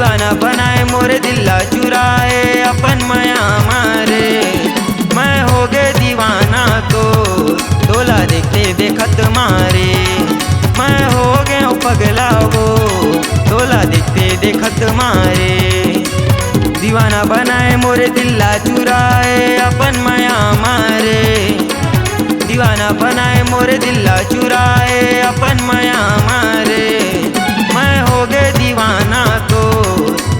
दीवाना बनाए मोरे दिल्ला चुराए अपन माया मारे। मैं हो गए दीवाना तो तोला देखते देखत मारे। मैं हो गया पगला वो तोला देखते देखत मारे। दीवाना बनाए मोरे दिल्ला चुराए अपन माया मारे। दीवाना बनाए मोरे दिल्ला चुराए अपन माया मारे। मैं हो गए दीवाना तो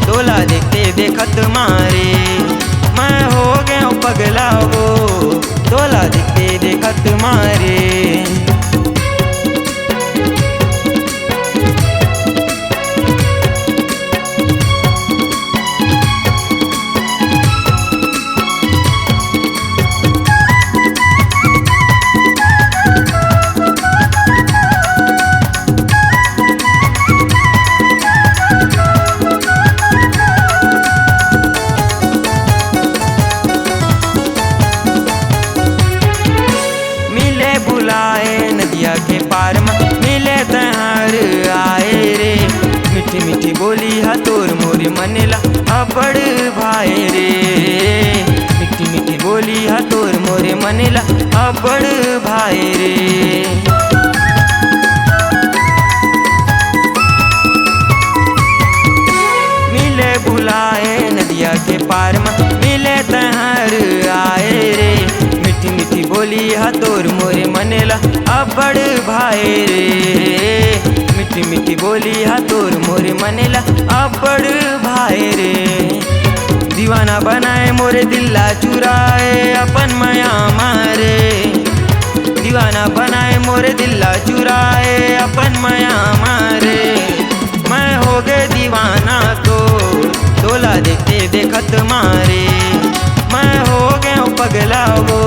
तोला देखते देखत मारे। मैं हो गया पगला वो तोला देखते देखत मारे। नदिया के पार में मिले तहार आए रे। मीठी मीठी बोली हा तोर मोरे मनेला अबड़ भाई रे। मीठी मीठी बोली हा तोर मोरे मनेला अबड़ भाई रे। मिले बुलाए नदिया के पार में मिले तहार आए रे। मीठी मीठी बोली हा तोर मोरे मनेला अबड़ भाई रे। मीठी मीठी बोली हा तोर मोरे मनेला अबड़ भाई रे। दीवाना बनाए मोरे दिल्ला चुराए अपन माया मारे। दीवाना बनाए मोरे दिल्ला चुराए अपन माया मारे। मैं हो गए दीवाना तो तोला देखते देखत मारे। मैं हो गया पगला वो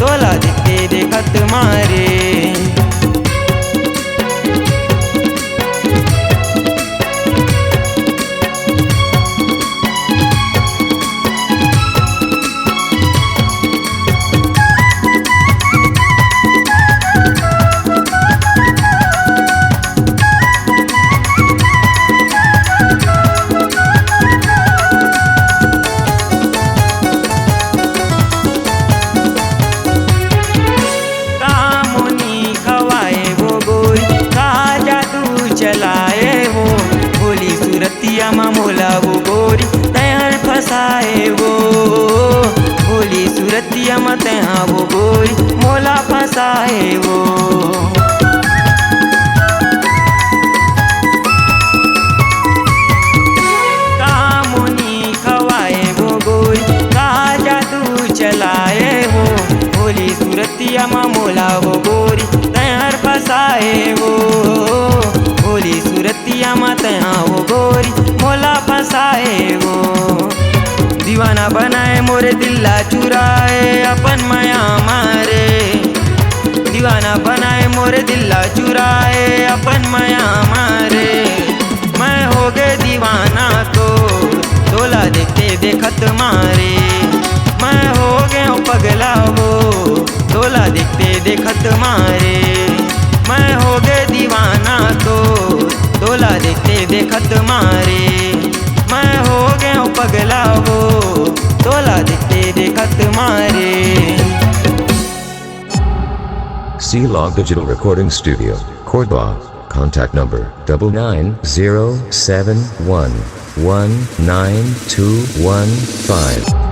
तोला देखते देखत मारे। चलाए वो बोली सूरतिया मा मोला वो गोरी तैहर फसाए वो। बोली सूरतिया मा तैहा वो गोरी मोला फसाए वो। कामुनी खवाए वो गोरी का जादू चलाए वो। बोली सूरतिया मा मोला वो गोरी तैहर फसाए वो। बोली सूरतिया मा तैहा वो गोरी मोला फसाए वो। दीवाना बनाए मोरे दिल्ला चुराए अपन माया मारे। दीवाना बनाए मोरे दिल्ला चुराए अपन माया मारे। मैं हो गए दीवाना तो तोला देखते देखत मारे। मैं हो गया पगला वो तोला देखते देखत मारे। मैं हो गए दीवाना तो तोला देखते देखत मारे। मैं हो गया पगला वो तोला देखते देखत मारे। C-Log Digital Recording Studio, Cordoba. Contact number 9907119215.